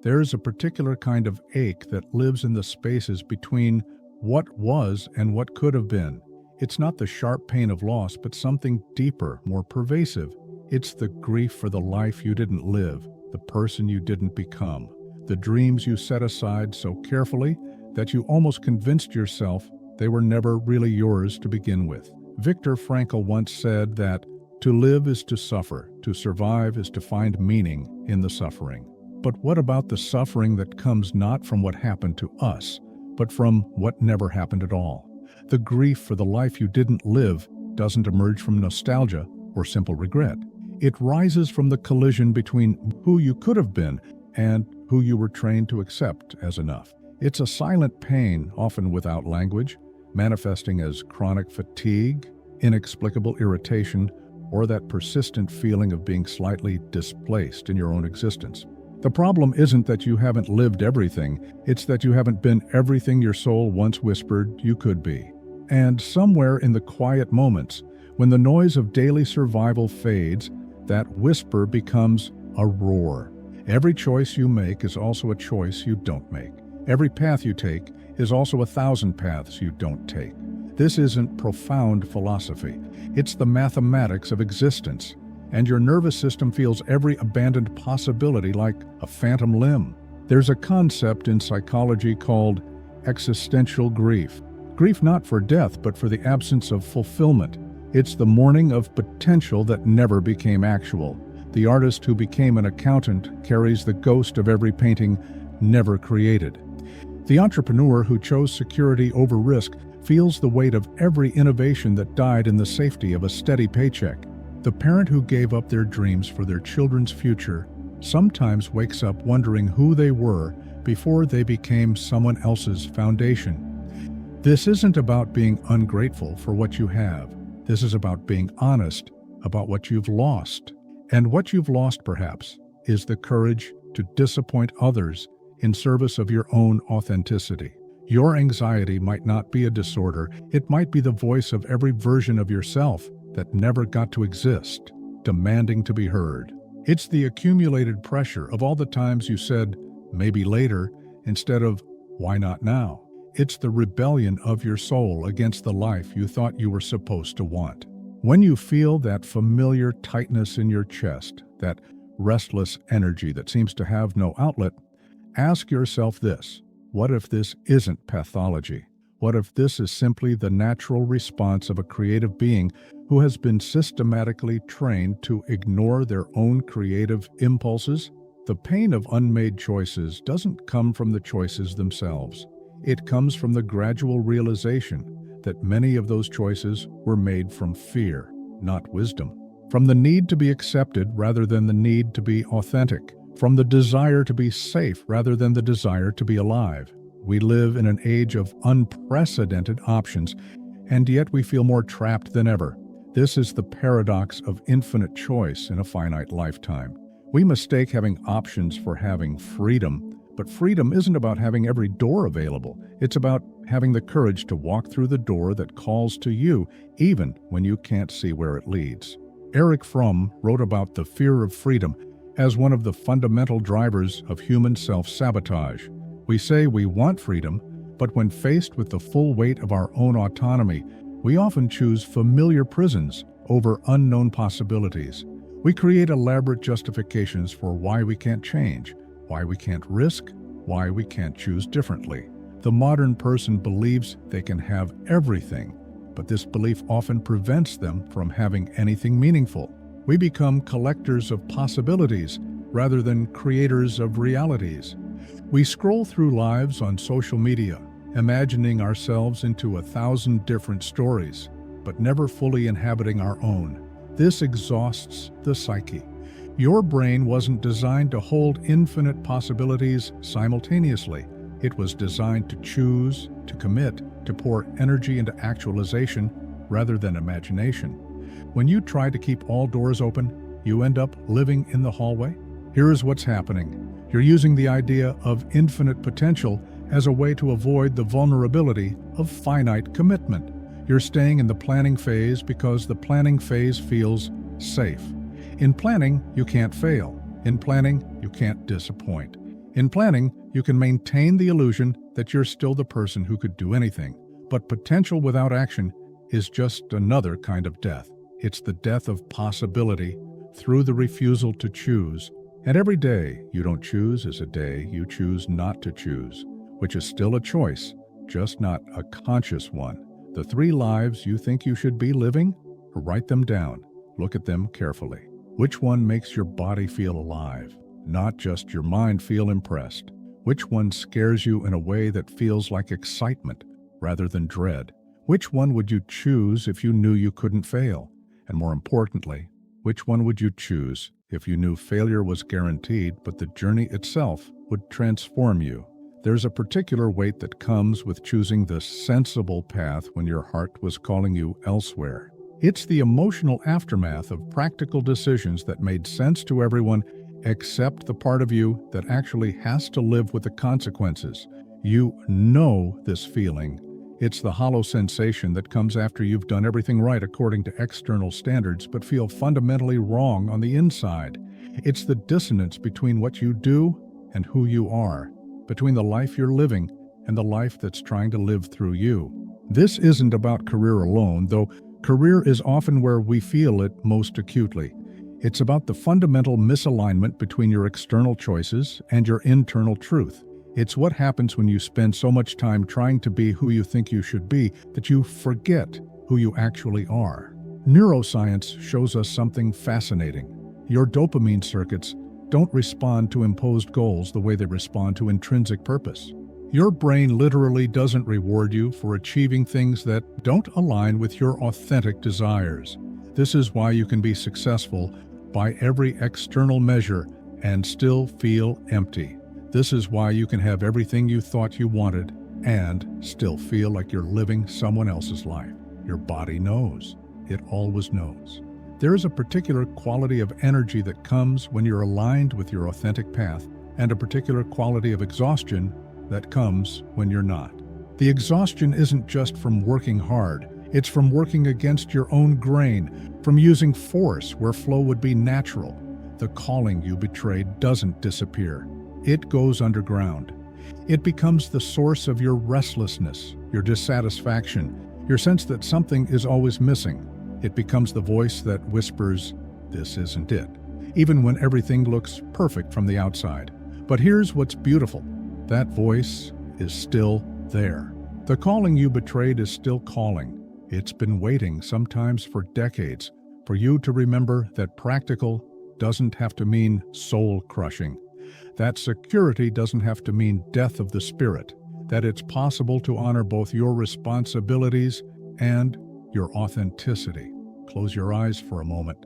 There's a particular kind of ache that lives in the spaces between what was and what could have been. It's not the sharp pain of loss, but something deeper, more pervasive. It's the grief for the life you didn't live, the person you didn't become, the dreams you set aside so carefully that you almost convinced yourself they were never really yours to begin with. Viktor Frankl once said that to live is to suffer, to survive is to find meaning in the suffering. But what about the suffering that comes not from what happened to us, but from what never happened at all? The grief for the life you didn't live doesn't emerge from nostalgia or simple regret. It rises from the collision between who you could have been and who you were trained to accept as enough. It's a silent pain, often without language, manifesting as chronic fatigue, inexplicable irritation, or that persistent feeling of being slightly displaced in your own existence. The problem isn't that you haven't lived everything, it's that you haven't been everything your soul once whispered you could be. And somewhere in the quiet moments, when the noise of daily survival fades, that whisper becomes a roar. Every choice you make is also a choice you don't make. Every path you take is also 1,000 paths you don't take. This isn't profound philosophy. It's the mathematics of existence. And your nervous system feels every abandoned possibility like a phantom limb. There's a concept in psychology called existential grief. Grief not for death, but for the absence of fulfillment. It's the mourning of potential that never became actual. The artist who became an accountant carries the ghost of every painting never created. The entrepreneur who chose security over risk feels the weight of every innovation that died in the safety of a steady paycheck. The parent who gave up their dreams for their children's future sometimes wakes up wondering who they were before they became someone else's foundation. This isn't about being ungrateful for what you have. This is about being honest about what you've lost. And what you've lost, perhaps, is the courage to disappoint others in service of your own authenticity. Your anxiety might not be a disorder. It might be the voice of every version of yourself that never got to exist, demanding to be heard. It's the accumulated pressure of all the times you said, maybe later, instead of, why not now? It's the rebellion of your soul against the life you thought you were supposed to want. When you feel that familiar tightness in your chest, that restless energy that seems to have no outlet, ask yourself this: what if this isn't pathology? What if this is simply the natural response of a creative being who has been systematically trained to ignore their own creative impulses? The pain of unmade choices doesn't come from the choices themselves. It comes from the gradual realization that many of those choices were made from fear, not wisdom. From the need to be accepted rather than the need to be authentic. From the desire to be safe rather than the desire to be alive. We live in an age of unprecedented options, and yet we feel more trapped than ever. This is the paradox of infinite choice in a finite lifetime. We mistake having options for having freedom, but freedom isn't about having every door available. It's about having the courage to walk through the door that calls to you, even when you can't see where it leads. Erich Fromm wrote about the fear of freedom as one of the fundamental drivers of human self-sabotage. We say we want freedom, but when faced with the full weight of our own autonomy, we often choose familiar prisons over unknown possibilities. We create elaborate justifications for why we can't change, why we can't risk, why we can't choose differently. The modern person believes they can have everything, but this belief often prevents them from having anything meaningful. We become collectors of possibilities rather than creators of realities. We scroll through lives on social media, imagining ourselves into 1,000 different stories, but never fully inhabiting our own. This exhausts the psyche. Your brain wasn't designed to hold infinite possibilities simultaneously. It was designed to choose, to commit, to pour energy into actualization rather than imagination. When you try to keep all doors open, you end up living in the hallway. Here's what's happening. You're using the idea of infinite potential as a way to avoid the vulnerability of finite commitment. You're staying in the planning phase because the planning phase feels safe. In planning, you can't fail. In planning, you can't disappoint. In planning, you can maintain the illusion that you're still the person who could do anything. But potential without action is just another kind of death. It's the death of possibility through the refusal to choose. And every day you don't choose is a day you choose not to choose, which is still a choice, just not a conscious one. The 3 lives you think you should be living? Write them down. Look at them carefully. Which one makes your body feel alive, not just your mind feel impressed? Which one scares you in a way that feels like excitement rather than dread? Which one would you choose if you knew you couldn't fail? And more importantly, which one would you choose if you knew failure was guaranteed but the journey itself would transform you? There's a particular weight that comes with choosing the sensible path when your heart was calling you elsewhere. It's the emotional aftermath of practical decisions that made sense to everyone except the part of you that actually has to live with the consequences. You know this feeling. It's the hollow sensation that comes after you've done everything right according to external standards but feel fundamentally wrong on the inside. It's the dissonance between what you do and who you are, between the life you're living and the life that's trying to live through you. This isn't about career alone, though career is often where we feel it most acutely. It's about the fundamental misalignment between your external choices and your internal truth. It's what happens when you spend so much time trying to be who you think you should be that you forget who you actually are. Neuroscience shows us something fascinating. Your dopamine circuits don't respond to imposed goals the way they respond to intrinsic purpose. Your brain literally doesn't reward you for achieving things that don't align with your authentic desires. This is why you can be successful by every external measure and still feel empty. This is why you can have everything you thought you wanted and still feel like you're living someone else's life. Your body knows. It always knows. There is a particular quality of energy that comes when you're aligned with your authentic path, and a particular quality of exhaustion that comes when you're not. The exhaustion isn't just from working hard. It's from working against your own grain, from using force where flow would be natural. The calling you betrayed doesn't disappear. It goes underground. It becomes the source of your restlessness, your dissatisfaction, your sense that something is always missing. It becomes the voice that whispers, "This isn't it," even when everything looks perfect from the outside. But here's what's beautiful. That voice is still there. The calling you betrayed is still calling. It's been waiting, sometimes for decades, for you to remember that practical doesn't have to mean soul-crushing. That security doesn't have to mean death of the spirit, that it's possible to honor both your responsibilities and your authenticity. Close your eyes for a moment.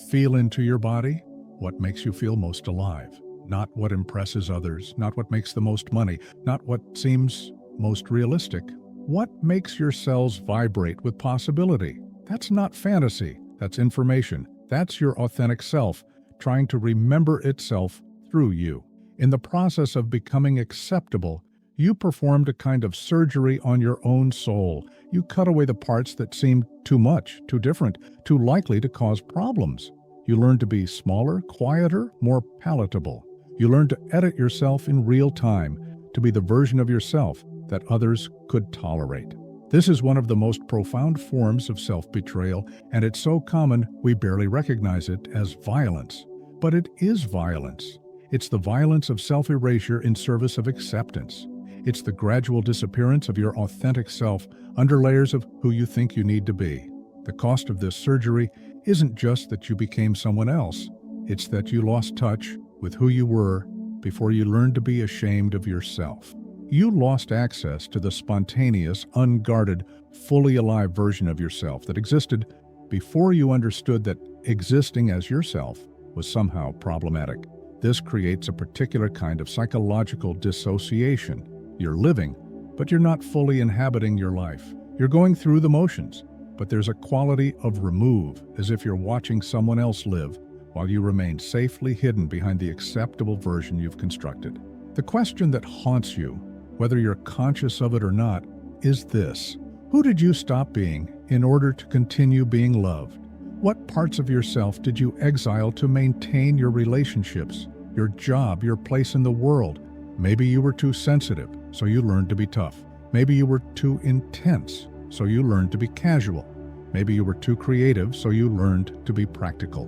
Feel into your body what makes you feel most alive. Not what impresses others, not what makes the most money, not what seems most realistic. What makes your cells vibrate with possibility? That's not fantasy, that's information. That's your authentic self, trying to remember itself through you. In the process of becoming acceptable, you performed a kind of surgery on your own soul. You cut away the parts that seemed too much, too different, too likely to cause problems. You learned to be smaller, quieter, more palatable. You learned to edit yourself in real time, to be the version of yourself that others could tolerate. This is one of the most profound forms of self-betrayal, and it's so common we barely recognize it as violence. But it is violence. It's the violence of self-erasure in service of acceptance. It's the gradual disappearance of your authentic self under layers of who you think you need to be. The cost of this surgery isn't just that you became someone else. It's that you lost touch with who you were before you learned to be ashamed of yourself. You lost access to the spontaneous, unguarded, fully alive version of yourself that existed before you understood that existing as yourself was somehow problematic. This creates a particular kind of psychological dissociation. You're living, but you're not fully inhabiting your life. You're going through the motions, but there's a quality of remove, as if you're watching someone else live, while you remain safely hidden behind the acceptable version you've constructed. The question that haunts you, whether you're conscious of it or not, is this: who did you stop being in order to continue being loved? What parts of yourself did you exile to maintain your relationships, your job, your place in the world? Maybe you were too sensitive, so you learned to be tough. Maybe you were too intense, so you learned to be casual. Maybe you were too creative, so you learned to be practical.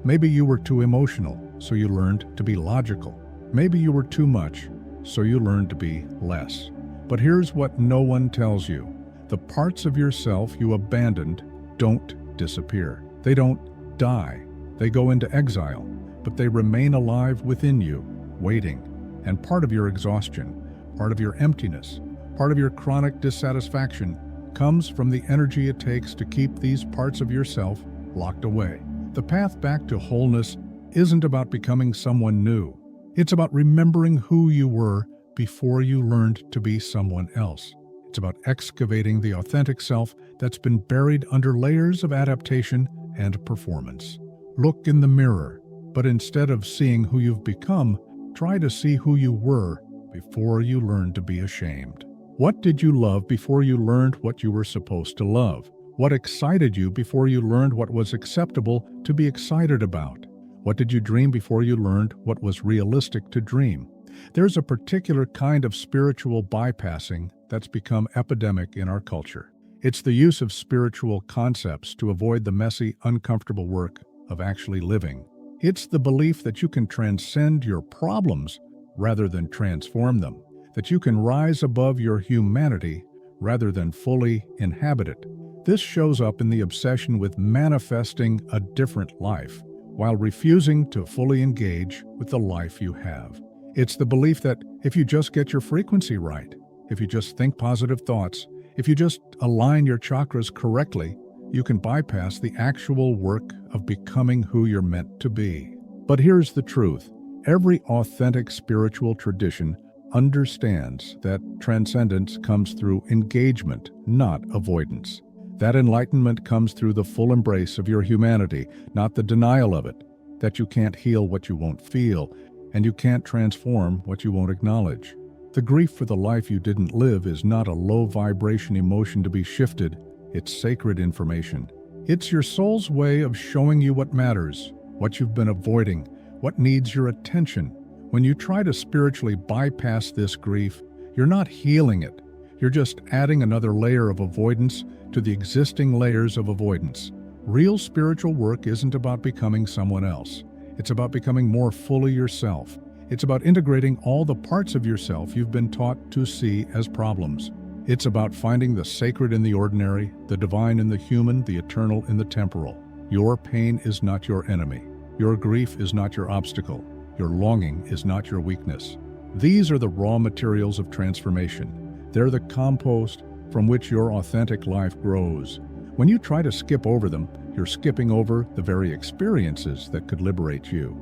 Maybe you were too emotional, so you learned to be logical. Maybe you were too much, so you learned to be less. But here's what no one tells you. The parts of yourself you abandoned don't disappear. They don't die. They go into exile, but they remain alive within you, waiting. And part of your exhaustion, part of your emptiness, part of your chronic dissatisfaction comes from the energy it takes to keep these parts of yourself locked away. The path back to wholeness isn't about becoming someone new. It's about remembering who you were before you learned to be someone else. It's about excavating the authentic self that's been buried under layers of adaptation and performance. Look in the mirror, but instead of seeing who you've become, try to see who you were before you learned to be ashamed. What did you love before you learned what you were supposed to love? What excited you before you learned what was acceptable to be excited about? What did you dream before you learned what was realistic to dream? There's a particular kind of spiritual bypassing that's become epidemic in our culture. It's the use of spiritual concepts to avoid the messy, uncomfortable work of actually living. It's the belief that you can transcend your problems rather than transform them, that you can rise above your humanity rather than fully inhabit it. This shows up in the obsession with manifesting a different life, while refusing to fully engage with the life you have. It's the belief that if you just get your frequency right, if you just think positive thoughts, if you just align your chakras correctly, you can bypass the actual work of becoming who you're meant to be. But here's the truth. Every authentic spiritual tradition understands that transcendence comes through engagement, not avoidance. That enlightenment comes through the full embrace of your humanity, not the denial of it. That you can't heal what you won't feel, and you can't transform what you won't acknowledge. The grief for the life you didn't live is not a low-vibration emotion to be shifted. It's sacred information. It's your soul's way of showing you what matters, what you've been avoiding, what needs your attention. When you try to spiritually bypass this grief, you're not healing it. You're just adding another layer of avoidance to the existing layers of avoidance. Real spiritual work isn't about becoming someone else. It's about becoming more fully yourself. It's about integrating all the parts of yourself you've been taught to see as problems. It's about finding the sacred in the ordinary, the divine in the human, the eternal in the temporal. Your pain is not your enemy. Your grief is not your obstacle. Your longing is not your weakness. These are the raw materials of transformation. They're the compost from which your authentic life grows. When you try to skip over them, you're skipping over the very experiences that could liberate you.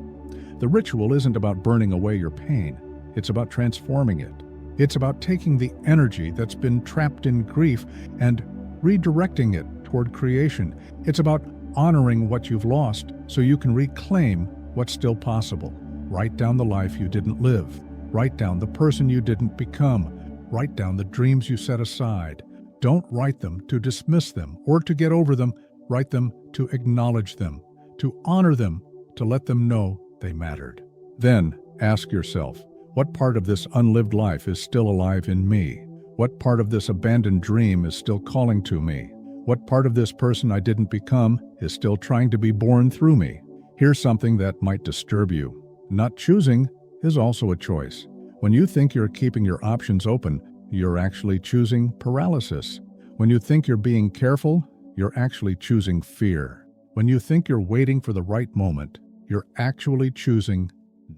The ritual isn't about burning away your pain. It's about transforming it. It's about taking the energy that's been trapped in grief and redirecting it toward creation. It's about honoring what you've lost so you can reclaim what's still possible. Write down the life you didn't live. Write down the person you didn't become. Write down the dreams you set aside. Don't write them to dismiss them or to get over them. Write them to acknowledge them, to honor them, to let them know they mattered. Then ask yourself, what part of this unlived life is still alive in me? What part of this abandoned dream is still calling to me? What part of this person I didn't become is still trying to be born through me? Here's something that might disturb you. Not choosing is also a choice. When you think you're keeping your options open, you're actually choosing paralysis. When you think you're being careful, you're actually choosing fear. When you think you're waiting for the right moment, you're actually choosing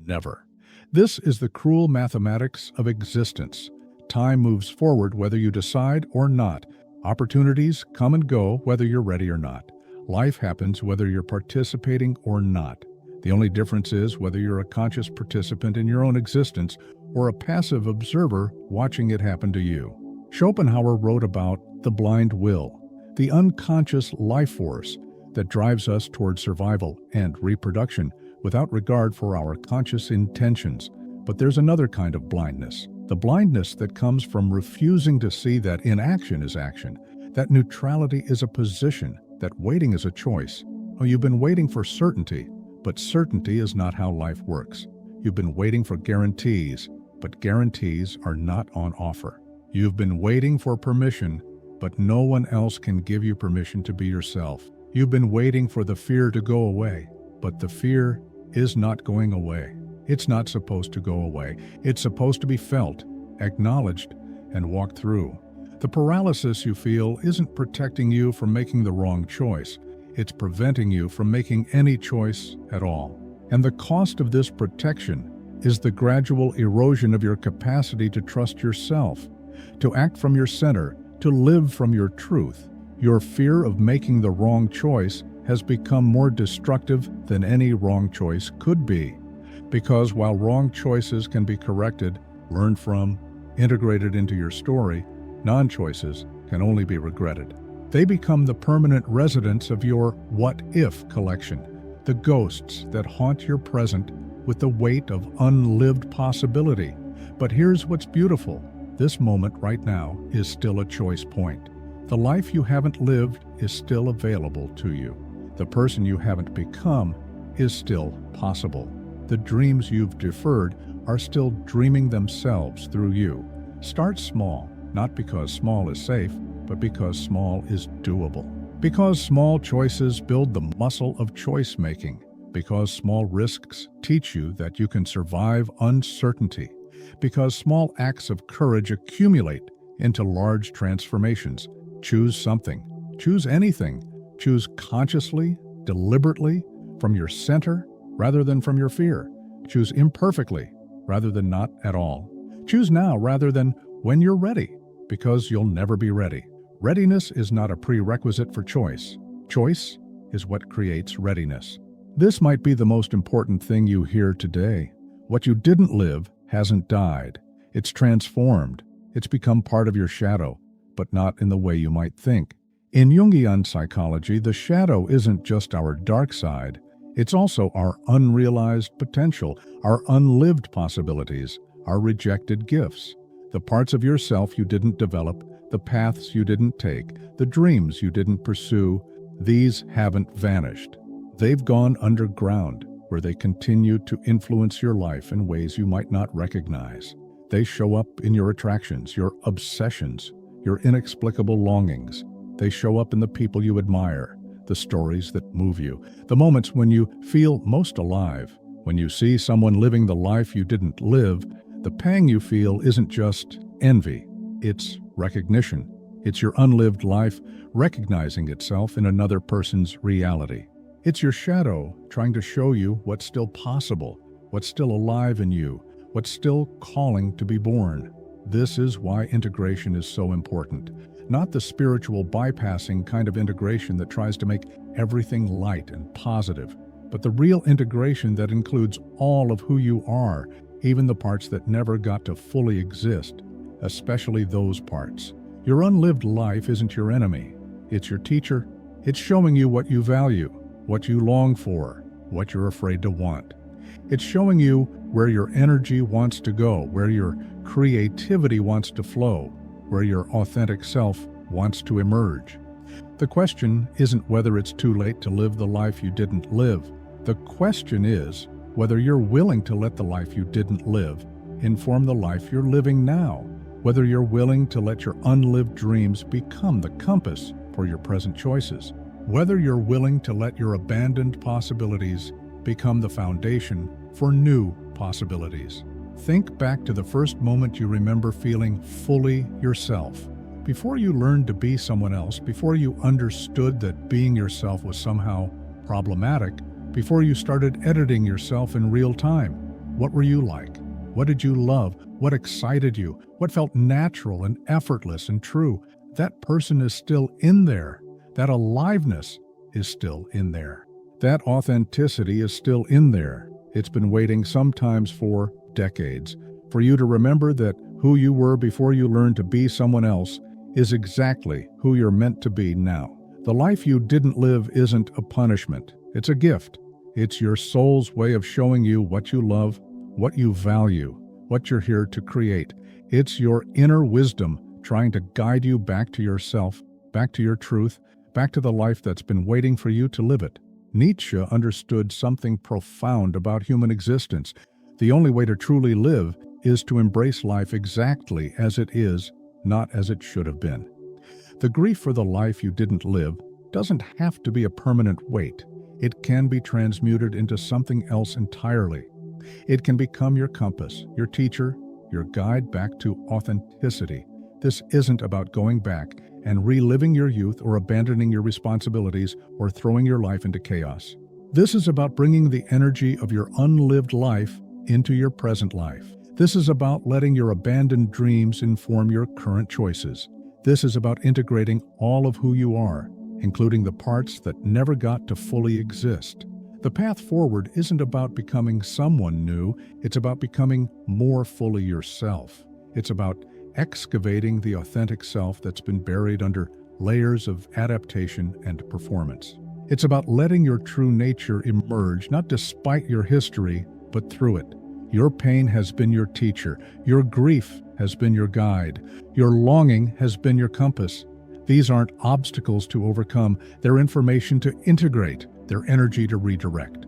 never. This is the cruel mathematics of existence. Time moves forward whether you decide or not. Opportunities come and go whether you're ready or not. Life happens whether you're participating or not. The only difference is whether you're a conscious participant in your own existence or a passive observer watching it happen to you. Schopenhauer wrote about the blind will, the unconscious life force that drives us toward survival and reproduction without regard for our conscious intentions. But there's another kind of blindness, the blindness that comes from refusing to see that inaction is action, that neutrality is a position, that waiting is a choice. Oh, you've been waiting for certainty, but certainty is not how life works. You've been waiting for guarantees, but guarantees are not on offer. You've been waiting for permission, but no one else can give you permission to be yourself. You've been waiting for the fear to go away, but the fear is not going away. It's not supposed to go away. It's supposed to be felt, acknowledged, and walked through. The paralysis you feel isn't protecting you from making the wrong choice. It's preventing you from making any choice at all. And the cost of this protection is the gradual erosion of your capacity to trust yourself, to act from your center, to live from your truth. Your fear of making the wrong choice has become more destructive than any wrong choice could be. Because while wrong choices can be corrected, learned from, integrated into your story, non-choices can only be regretted. They become the permanent residents of your what-if collection, the ghosts that haunt your present with the weight of unlived possibility. But here's what's beautiful. This moment right now is still a choice point. The life you haven't lived is still available to you. The person you haven't become is still possible. The dreams you've deferred are still dreaming themselves through you. Start small, not because small is safe, but because small is doable. Because small choices build the muscle of choice making. Because small risks teach you that you can survive uncertainty. Because small acts of courage accumulate into large transformations. Choose something. Choose anything. Choose consciously, deliberately, from your center rather than from your fear. Choose imperfectly rather than not at all. Choose now rather than when you're ready, because you'll never be ready. Readiness is not a prerequisite for choice. Choice is what creates readiness. This might be the most important thing you hear today. What you didn't live hasn't died. It's transformed. It's become part of your shadow, but not in the way you might think. In Jungian psychology, the shadow isn't just our dark side. It's also our unrealized potential, our unlived possibilities, our rejected gifts. The parts of yourself you didn't develop, the paths you didn't take, the dreams you didn't pursue, these haven't vanished. They've gone underground, where they continue to influence your life in ways you might not recognize. They show up in your attractions, your obsessions, your inexplicable longings. They show up in the people you admire, the stories that move you, the moments when you feel most alive. When you see someone living the life you didn't live, the pang you feel isn't just envy, it's recognition. It's your unlived life recognizing itself in another person's reality. It's your shadow trying to show you what's still possible, what's still alive in you, what's still calling to be born. This is why integration is so important. Not the spiritual bypassing kind of integration that tries to make everything light and positive, but the real integration that includes all of who you are, even the parts that never got to fully exist, especially those parts. Your unlived life isn't your enemy. It's your teacher. It's showing you what you value, what you long for, what you're afraid to want. It's showing you where your energy wants to go, where your creativity wants to flow, where your authentic self wants to emerge. The question isn't whether it's too late to live the life you didn't live. The question is whether you're willing to let the life you didn't live inform the life you're living now, whether you're willing to let your unlived dreams become the compass for your present choices, whether you're willing to let your abandoned possibilities become the foundation for new possibilities. Think back to the first moment you remember feeling fully yourself. Before you learned to be someone else, before you understood that being yourself was somehow problematic, before you started editing yourself in real time, what were you like? What did you love? What excited you? What felt natural and effortless and true? That person is still in there. That aliveness is still in there. That authenticity is still in there. It's been waiting sometimes for decades for you to remember that who you were before you learned to be someone else is exactly who you're meant to be now. The life you didn't live isn't a punishment. It's a gift. It's your soul's way of showing you what you love, what you value, what you're here to create. It's your inner wisdom trying to guide you back to yourself, back to your truth, back to the life that's been waiting for you to live it. Nietzsche understood something profound about human existence. The only way to truly live is to embrace life exactly as it is, not as it should have been. The grief for the life you didn't live doesn't have to be a permanent weight. It can be transmuted into something else entirely. It can become your compass, your teacher, your guide back to authenticity. This isn't about going back and reliving your youth or abandoning your responsibilities or throwing your life into chaos. This is about bringing the energy of your unlived life into your present life. This is about letting your abandoned dreams inform your current choices. This is about integrating all of who you are, including the parts that never got to fully exist. The path forward isn't about becoming someone new, it's about becoming more fully yourself. It's about excavating the authentic self that's been buried under layers of adaptation and performance. It's about letting your true nature emerge, not despite your history, but through it. Your pain has been your teacher. Your grief has been your guide. Your longing has been your compass. These aren't obstacles to overcome. They're information to integrate. They're energy to redirect.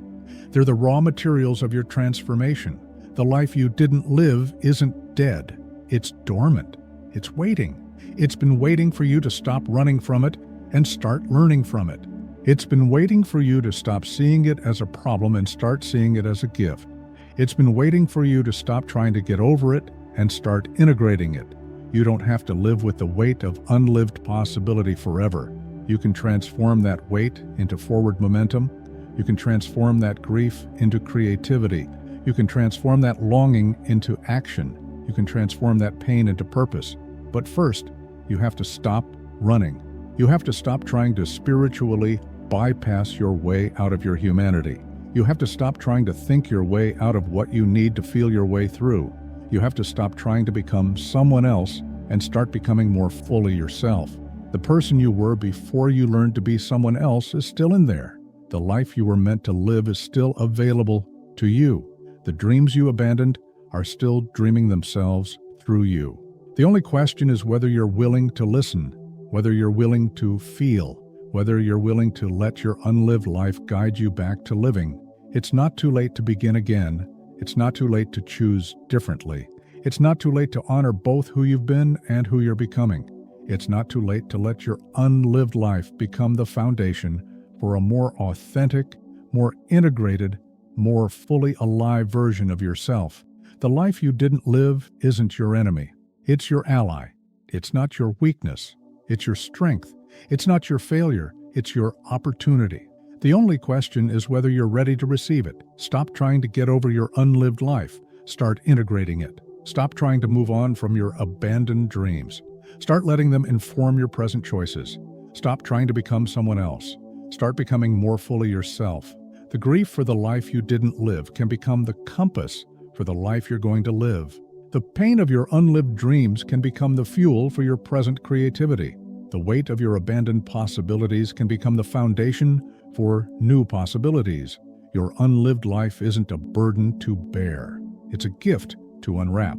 They're the raw materials of your transformation. The life you didn't live isn't dead. It's dormant. It's waiting. It's been waiting for you to stop running from it and start learning from it. It's been waiting for you to stop seeing it as a problem and start seeing it as a gift. It's been waiting for you to stop trying to get over it and start integrating it. You don't have to live with the weight of unlived possibility forever. You can transform that weight into forward momentum. You can transform that grief into creativity. You can transform that longing into action. You can transform that pain into purpose. But first, you have to stop running. You have to stop trying to spiritually bypass your way out of your humanity. You have to stop trying to think your way out of what you need to feel your way through. You have to stop trying to become someone else and start becoming more fully yourself. The person you were before you learned to be someone else is still in there. The life you were meant to live is still available to you. The dreams you abandoned are still dreaming themselves through you. The only question is whether you're willing to listen, whether you're willing to feel, whether you're willing to let your unlived life guide you back to living. It's not too late to begin again. It's not too late to choose differently. It's not too late to honor both who you've been and who you're becoming. It's not too late to let your unlived life become the foundation for a more authentic, more integrated, more fully alive version of yourself. The life you didn't live isn't your enemy. It's your ally. It's not your weakness. It's your strength. It's not your failure. It's your opportunity. The only question is whether you're ready to receive it. Stop trying to get over your unlived life. Start integrating it. Stop trying to move on from your abandoned dreams. Start letting them inform your present choices. Stop trying to become someone else. Start becoming more fully yourself. The grief for the life you didn't live can become the compass for the life you're going to live. The pain of your unlived dreams can become the fuel for your present creativity. The weight of your abandoned possibilities can become the foundation for new possibilities. Your unlived life isn't a burden to bear. It's a gift to unwrap.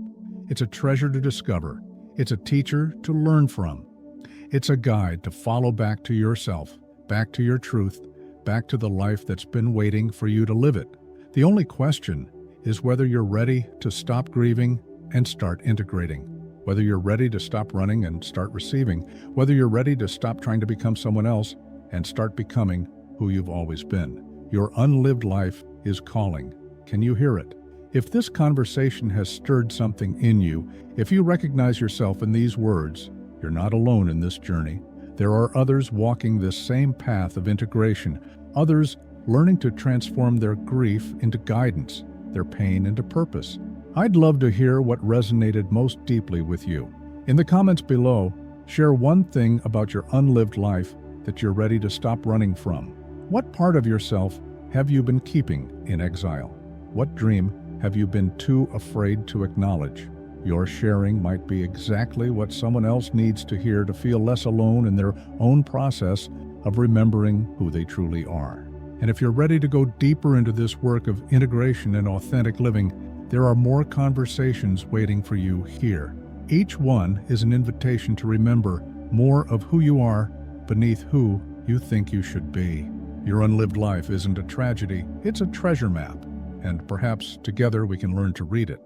It's a treasure to discover. It's a teacher to learn from. It's a guide to follow back to yourself, back to your truth, back to the life that's been waiting for you to live it. The only question is whether you're ready to stop grieving and start integrating, whether you're ready to stop running and start receiving, whether you're ready to stop trying to become someone else and start becoming who you've always been. Your unlived life is calling. Can you hear it? If this conversation has stirred something in you, if you recognize yourself in these words, you're not alone in this journey. There are others walking this same path of integration, others learning to transform their grief into guidance, their pain into purpose. I'd love to hear what resonated most deeply with you. In the comments below, share one thing about your unlived life that you're ready to stop running from. What part of yourself have you been keeping in exile? What dream have you been too afraid to acknowledge? Your sharing might be exactly what someone else needs to hear to feel less alone in their own process of remembering who they truly are. And if you're ready to go deeper into this work of integration and authentic living, there are more conversations waiting for you here. Each one is an invitation to remember more of who you are beneath who you think you should be. Your unlived life isn't a tragedy, it's a treasure map, and perhaps together we can learn to read it.